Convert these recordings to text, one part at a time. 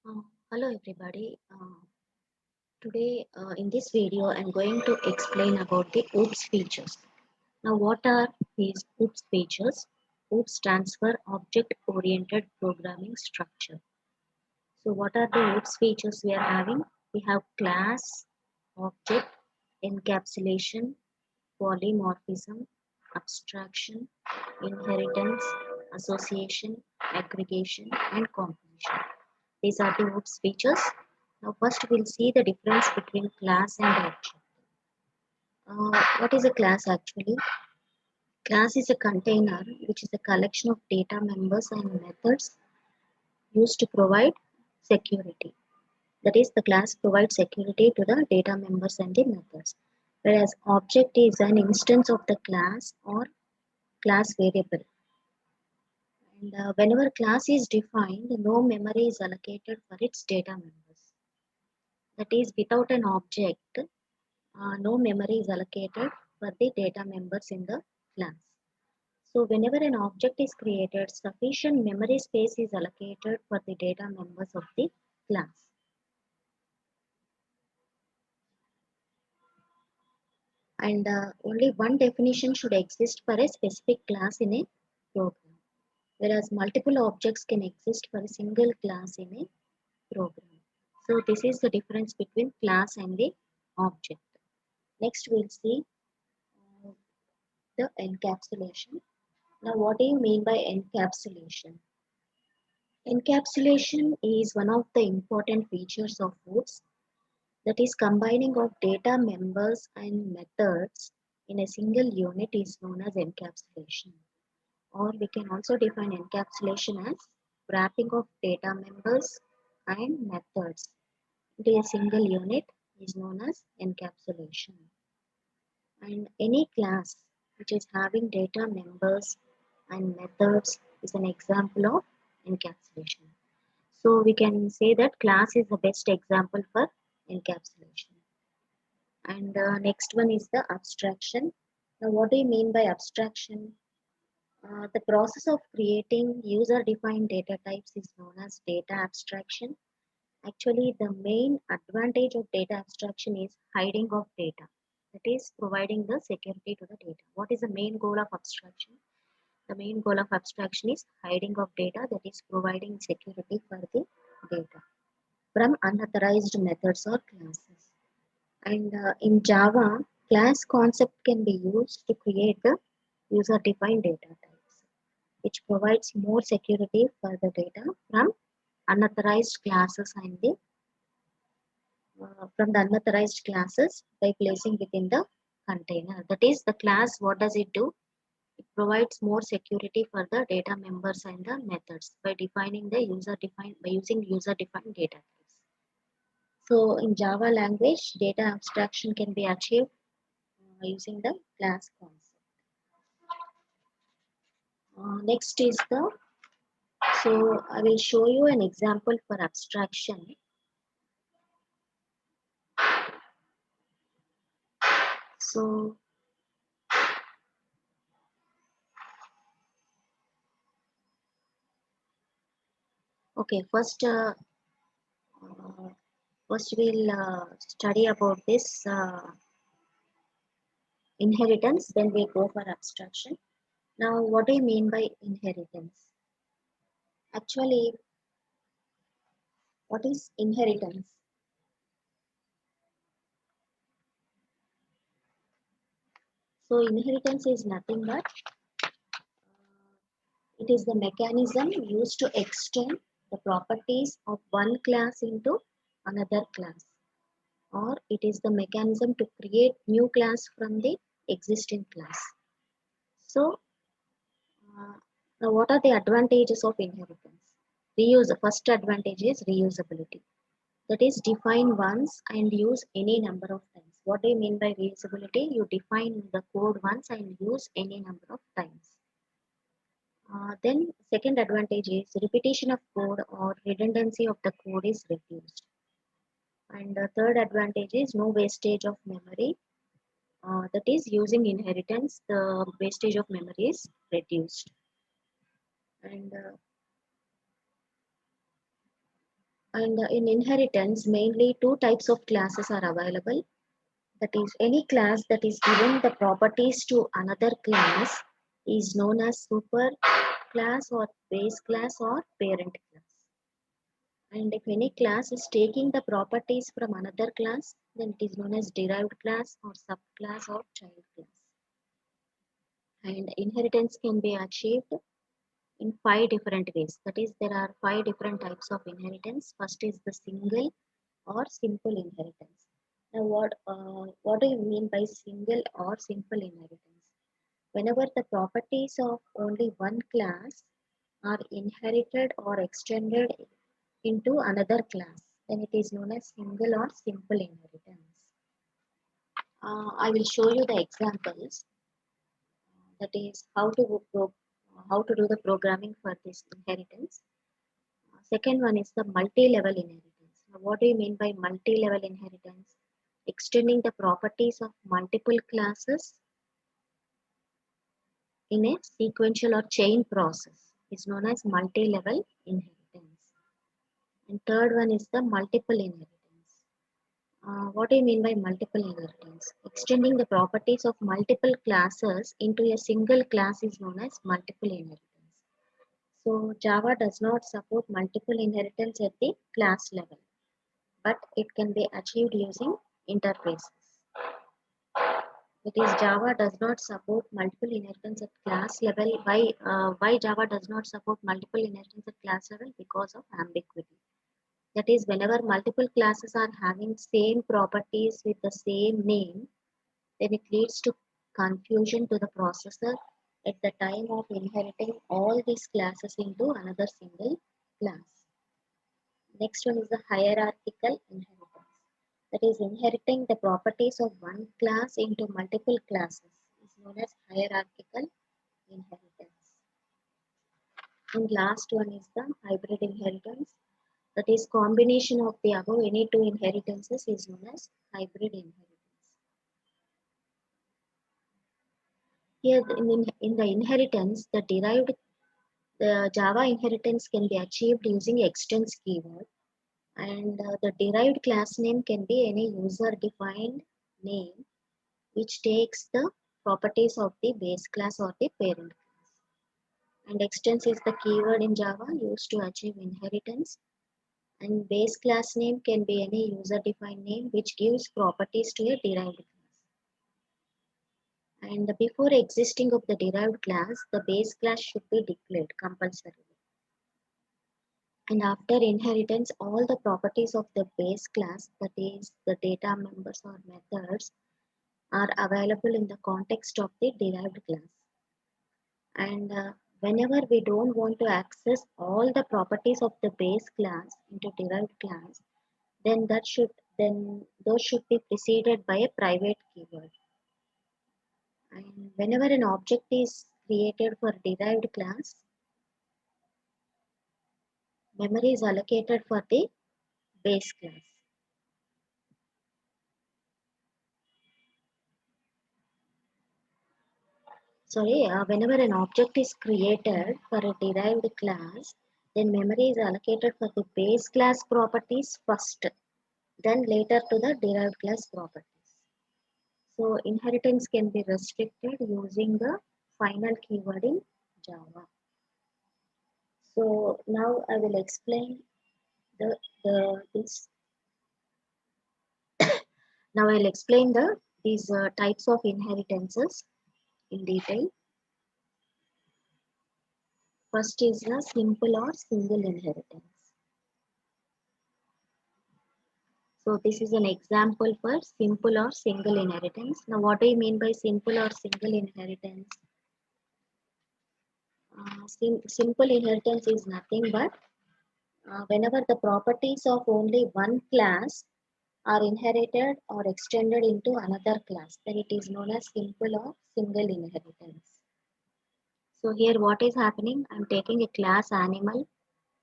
Hello everybody. Today in this video I'm going to explain about the OOPS features. Now what are these OOPS features? OOPS stands for Object Oriented Programming Structure. So what are the OOPS features we are having? We have class, object, encapsulation, polymorphism, abstraction, inheritance, association, aggregation and composition. These are the OOPS features. Now first we'll see the difference between class and object. What is a class actually? Class is a container which is a collection of data members and methods used to provide security. That is, the class provides security to the data members and the methods. Whereas object is an instance of the class or class variable. And whenever class is defined, no memory is allocated for its data members. That is, without an object, no memory is allocated for the data members in the class. So whenever an object is created, sufficient memory space is allocated for the data members of the class. And only one definition should exist for a specific class in a program, whereas multiple objects can exist for a single class in a program. So this is the difference between class and the object. Next we'll see uh, the encapsulation. Now, what do you mean by encapsulation? Encapsulation is one of the important features of OOPS, that is, combining of data members and methods in a single unit is known as encapsulation. Or we can also define encapsulation as wrapping of data members and methods into a single unit is known as encapsulation. And any class which is having data members and methods is an example of encapsulation. So we can say that class is the best example for encapsulation. And next one is the abstraction. Now what do you mean by abstraction? The process of creating user-defined data types is known as data abstraction. Actually, the main advantage of data abstraction is hiding of data. That is providing the security to the data. What is the main goal of abstraction? The main goal of abstraction is hiding of data, that is providing security for the data from unauthorized methods or classes. And in Java, class concept can be used to create the user-defined data types, which provides more security for the data from unauthorized classes and the from the unauthorized classes by placing within the container. That is, the class, what does it do? It provides more security for the data members and the methods by defining the user-defined, by using user-defined data types. So in Java language, data abstraction can be achieved using the class concept. Next is the, so I will show you an example for abstraction. So okay, uh, first we'll study about this inheritance, then we go for abstraction. Now, what do you mean by inheritance? Actually, what is inheritance? So, inheritance is nothing but it is the mechanism used to extend the properties of one class into another class, or it is the mechanism to create new class from the existing class. So, uh, now what are the advantages of inheritance? Reuse. The first advantage is reusability. That is, define once and use any number of times. What do you mean by reusability? You define the code once and use any number of times. Then second advantage is repetition of code or redundancy of the code is reduced. And the third advantage is no wastage of memory. That is, using inheritance, the wastage of memory is reduced. And And in inheritance, mainly two types of classes are available. That is, any class that is given the properties to another class is known as super class or base class or parent class. And if any class is taking the properties from another class, then it is known as derived class or subclass or child class. And inheritance can be achieved in five different ways. That is, there are five different types of inheritance. First is the single or simple inheritance. Now, what do you mean by single or simple inheritance? Whenever the properties of only one class are inherited or extended into another class, then it is known as single or simple inheritance. I will show you the examples. That is how to do the programming for this inheritance. Second one is the multi-level inheritance. Now, what do you mean by multi-level inheritance? Extending the properties of multiple classes in a sequential or chain process is known as multi-level inheritance. And third one is the multiple inheritance. What do you mean by multiple inheritance? Extending the properties of multiple classes into a single class is known as multiple inheritance. So Java does not support multiple inheritance at the class level, but it can be achieved using interfaces. That is, Java does not support multiple inheritance at class level. Why Java does not support multiple inheritance at class level? Because of ambiguity. That is, whenever multiple classes are having same properties with the same name, then it leads to confusion to the processor at the time of inheriting all these classes into another single class. Next one is the hierarchical inheritance. That is, inheriting the properties of one class into multiple classes is known as hierarchical inheritance. And last one is the hybrid inheritance. That is, combination of the above any two inheritances is known as hybrid inheritance. Here in the inheritance, the Java inheritance can be achieved using extends keyword, and the derived class name can be any user defined name which takes the properties of the base class or the parent class. And extends is the keyword in Java used to achieve inheritance. And base class name can be any user defined name which gives properties to a derived class. And before existing of the derived class, the base class should be declared compulsorily. And after inheritance, all the properties of the base class, that is the data members or methods, are available in the context of the derived class. And whenever we don't want to access all the properties of the base class into derived class, then those should be preceded by a private keyword. And whenever an object is created for derived class, memory is allocated for the base class. Whenever an object is created for a derived class, then memory is allocated for the base class properties first, then later to the derived class properties. So inheritance can be restricted using the final keyword in Java. So now I will explain the this. Now I'll explain these types of inheritances in detail. First is the simple or single inheritance. So this is an example for simple or single inheritance. Now what do you mean by simple or single inheritance? Simple inheritance is nothing but whenever the properties of only one class are inherited or extended into another class, then it is known as simple or single inheritance. So here what is happening? I am taking a class animal,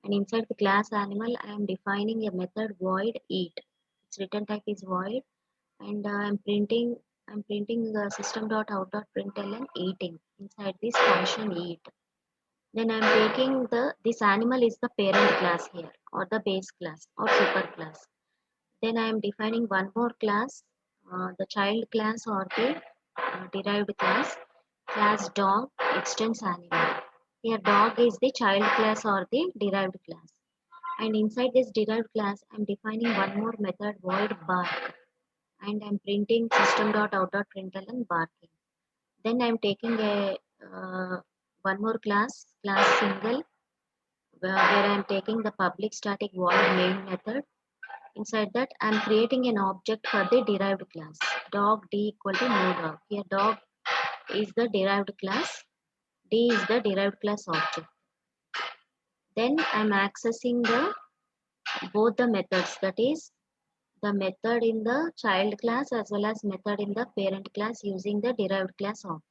and inside the class animal I am defining a method void eat. Its return type is void, and I'm printing the system.out.println eating inside this function eat. Then I'm taking this animal is the parent class here, or the base class or super class. Then I am defining one more class, the child class or the derived class, class dog extends animal. Here dog is the child class or the derived class. And inside this derived class, I'm defining one more method void bark, and I'm printing system.out.println barking. Then I'm taking a one more class, class single, where I'm taking the public static void main method. Inside that, I'm creating an object for the derived class. Dog d equal to new dog. Here dog is the derived class, d is the derived class object. Then I'm accessing the both the methods, that is the method in the child class as well as method in the parent class using the derived class object.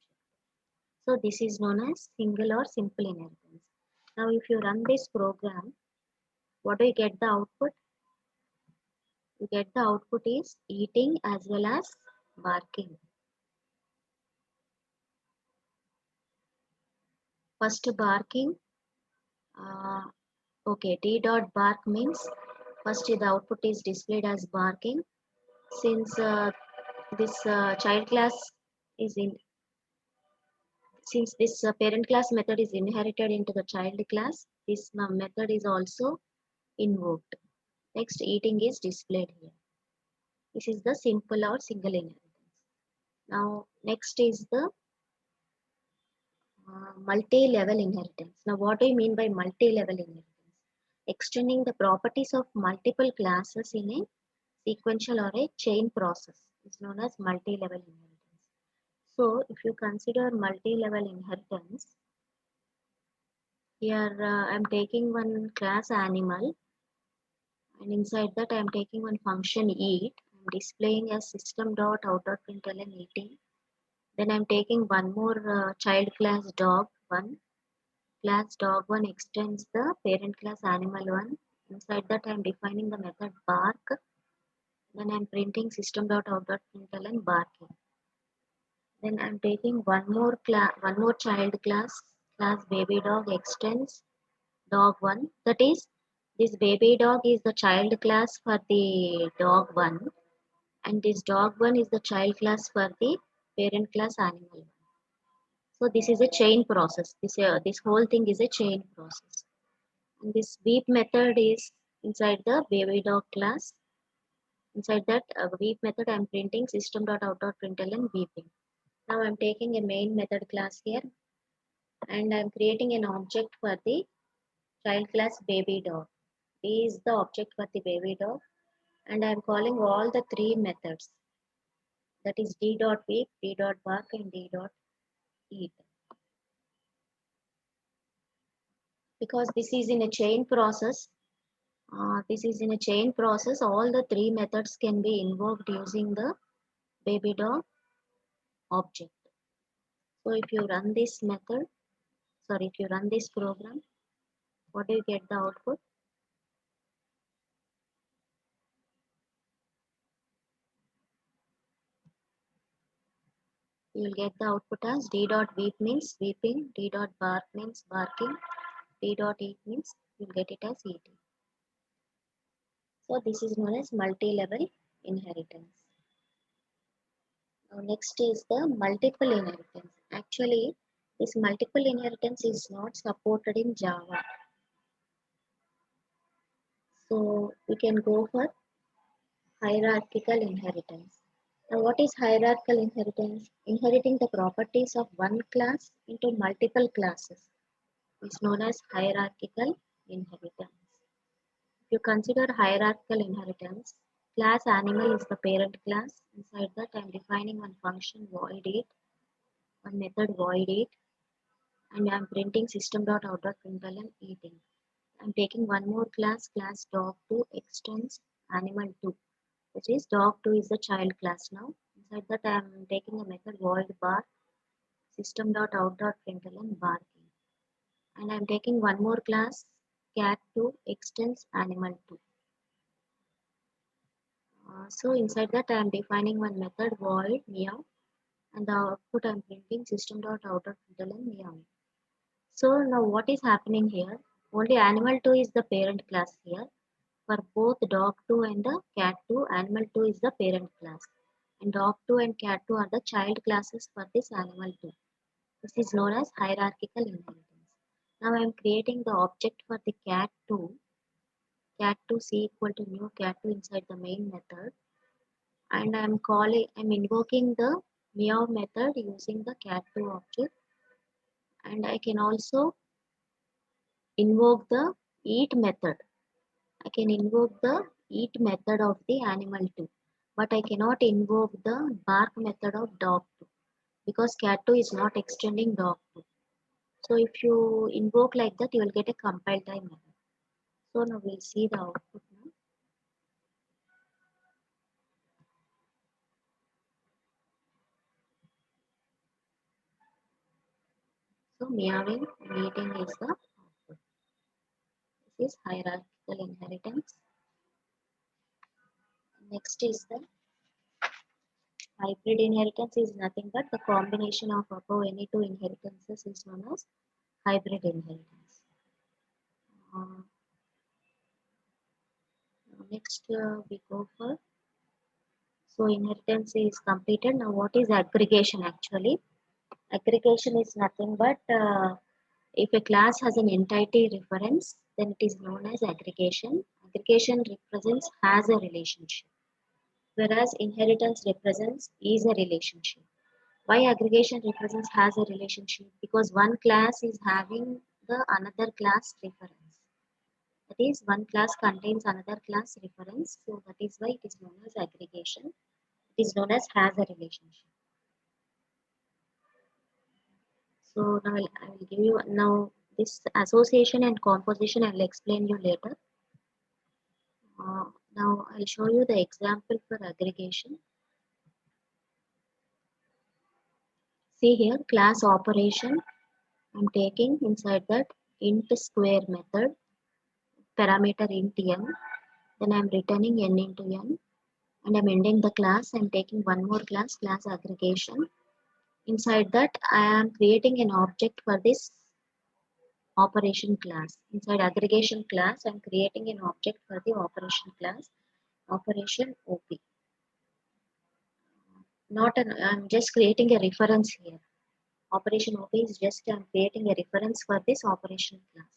So this is known as single or simple inheritance. Now if you run this program, what do you get the output? You get the output is eating as well as barking. First barking, uh, okay, t dot bark means first the output is displayed as barking. Since this child class is in, since this parent class method is inherited into the child class, this method is also invoked. Next, eating is displayed here. This is the simple or single inheritance. Now, next is the multi-level inheritance. Now, what do you mean by multi-level inheritance? Extending the properties of multiple classes in a sequential or a chain process is known as multi-level inheritance. So, if you consider multi-level inheritance, here I am taking one class animal, and inside that I am taking one function eat. I am displaying as system.out.println eating. Then I am taking one more child class dog one. Class dog one extends the parent class animal one. Inside that I am defining the method bark. Then I am printing system.out.println barking. Then I am taking one more child class baby dog extends dog one. That is, this baby dog is the child class for the dog one, and this dog one is the child class for the parent class animal one. So this is a chain process. This whole thing is a chain process. And this weep method is inside the baby dog class. Inside that weep method, I am printing system.out.println weeping. Now I am taking a main method class here, and I am creating an object for the child class baby dog. B is the object for the baby dog, and I am calling all the three methods, that is d dot weep, d dot bark, and d dot eat. Because this is in a chain process, all the three methods can be invoked using the baby dog object. So if you run this method, sorry, if you run this program, what do you get the output? You will get the output as d dot weep means weeping, d dot bark means barking, d dot eat means you will get it as eating. So this is known as multi-level inheritance. Now next is the multiple inheritance. Actually, this multiple inheritance is not supported in Java. So we can go for hierarchical inheritance. Now what is hierarchical inheritance? Inheriting the properties of one class into multiple classes is known as hierarchical inheritance. If you consider hierarchical inheritance, class animal is the parent class. Inside that I am defining one function void it, one method void it, and I am printing system.out.println eating. I am taking one more class dog2 extends animal2, which is dog2 is the child class now. Inside that I am taking a method void bar system.out.println barking, and I am taking one more class cat2 extends animal2. So inside that I am defining one method void meow, and the output I am printing system.out.println meow. So now what is happening here? Only animal 2 is the parent class here. For both dog 2 and the cat 2, animal 2 is the parent class. And dog 2 and cat 2 are the child classes for this animal 2. This is known as hierarchical inheritance. Now I am creating the object for the cat 2. Cat 2 c equal to new cat 2 inside the main method. And I'm invoking the meow method using the cat 2 object. And I can also invoke the eat method. I can invoke the eat method of the animal 2, but I cannot invoke the bark method of dog 2 because cat 2 is not extending dog 2. So if you invoke like that, you will get a compile time error. So now we'll see the output now. So meowing and eating is the output. This is hierarchical inheritance. Next is the hybrid inheritance is nothing but the combination of above any two inheritances is known as hybrid inheritance. Uh, Next we go for, so inheritance is completed. Now what is aggregation actually? Aggregation is nothing but if a class has an entity reference, then it is known as aggregation. Aggregation represents has a relationship, whereas inheritance represents is a relationship. Why aggregation represents has a relationship? Because one class is having the another class reference. That is, one class contains another class reference, so that is why it is known as aggregation. It is known as has a relationship. So now I will give you now this association and composition. I will explain you later. Now I'll show you the example for aggregation. See here, class operation. I'm taking inside that int square method, parameter int n. Then I'm returning n into n, and I'm ending the class. I'm taking one more class, class aggregation. Inside that, I am creating an object for this operation class. Inside aggregation class, I'm creating an object for the operation class, operation OP. Not an, I'm just creating a reference here. Operation OP is just I'm creating a reference for this operation class.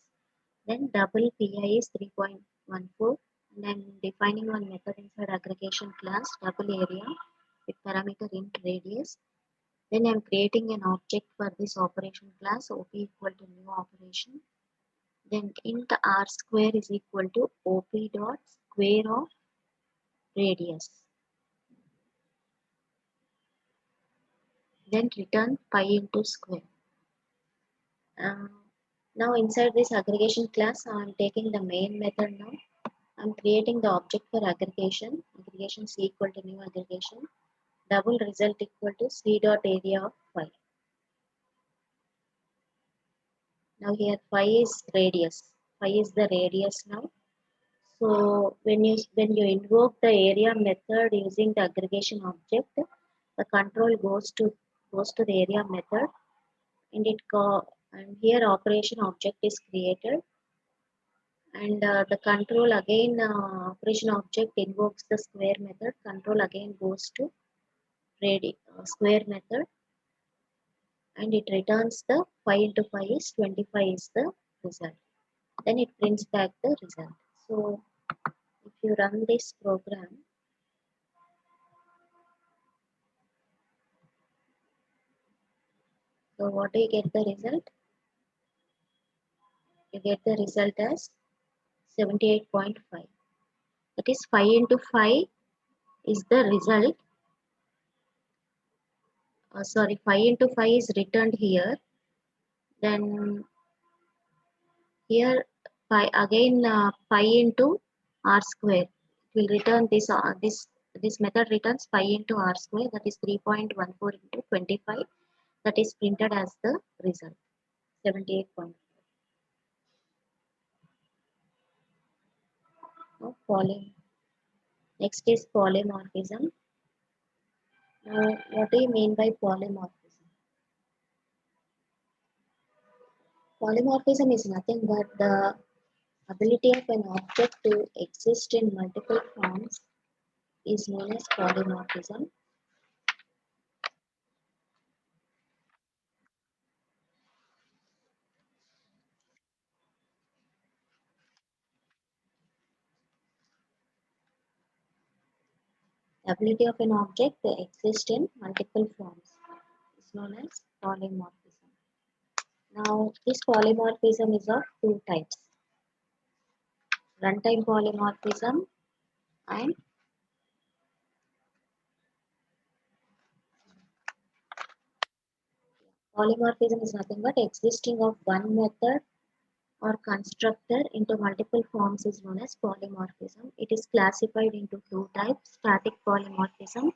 Then double PI is 3.14, and I'm defining one method inside aggregation class, double area with parameter int radius. Then I'm creating an object for this operation class, OP equal to new operation. Then int r square is equal to OP dot square of radius. Then return pi into square. Uh, Now inside this aggregation class, I'm taking the main method now. I'm creating the object for aggregation. Aggregation C equal to new aggregation. Double result equal to C dot area of phi. Now here phi is radius. Phi is the radius now. So when you invoke the area method using the aggregation object, the control goes to the area method, and here operation object is created, and the control again operation object invokes the square method. Control again goes to square method, and it returns the 5 into 5 is 25 is the result. Then it prints back the result. So if you run this program, so what do you get the result? You get the result as 78.5. That is 5 into 5 is the result. Sorry, 5 into 5 is returned here. Then here pi again pi into r square. It will return this method returns pi into r square, that is 3.14 into 25, that is printed as the result 78.5. Now next is polymorphism. Now what do you mean by polymorphism? Polymorphism is nothing but the ability of an object to exist in multiple forms is known as polymorphism. The ability of an object to exist in multiple forms is known as polymorphism. Now, this polymorphism is of two types: runtime polymorphism and polymorphism is nothing but existing of one method or constructor into multiple forms is known as polymorphism. It is classified into two types: static polymorphism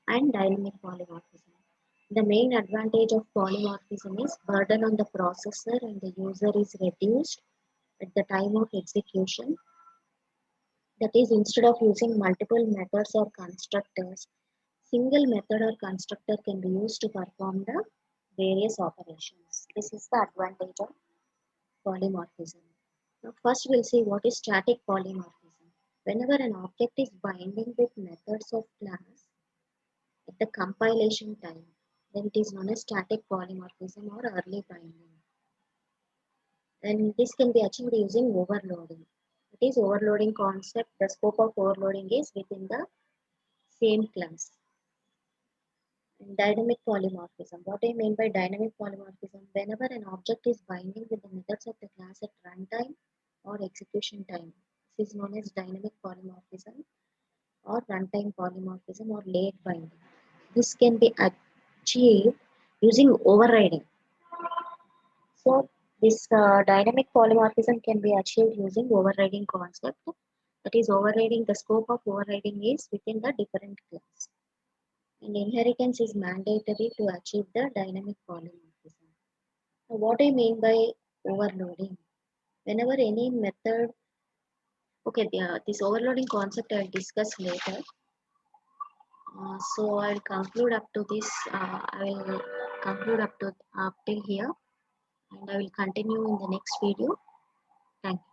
and dynamic polymorphism. The main advantage of polymorphism is burden on the processor and the user is reduced at the time of execution. That is, instead of using multiple methods or constructors, single method or constructor can be used to perform the various operations. This is the advantage of polymorphism. Now, first we'll see what is static polymorphism. Whenever an object is binding with methods of class at the compilation time, then it is known as static polymorphism or early binding. And this can be achieved using overloading. It is overloading concept. The scope of overloading is within the same class. And dynamic polymorphism. What I mean by dynamic polymorphism, whenever an object is binding with the methods of the class at runtime or execution time, this is known as dynamic polymorphism or runtime polymorphism or late binding. This can be achieved using overriding. So this dynamic polymorphism can be achieved using overriding concept. That is, overriding, the scope of overriding is within the different class. And inheritance is mandatory to achieve the dynamic polymorphism. Now, what I mean by overloading, whenever any method, okay, this overloading concept I'll discuss later. So I'll conclude up to this. I will conclude up till here, and I will continue in the next video. Thank you.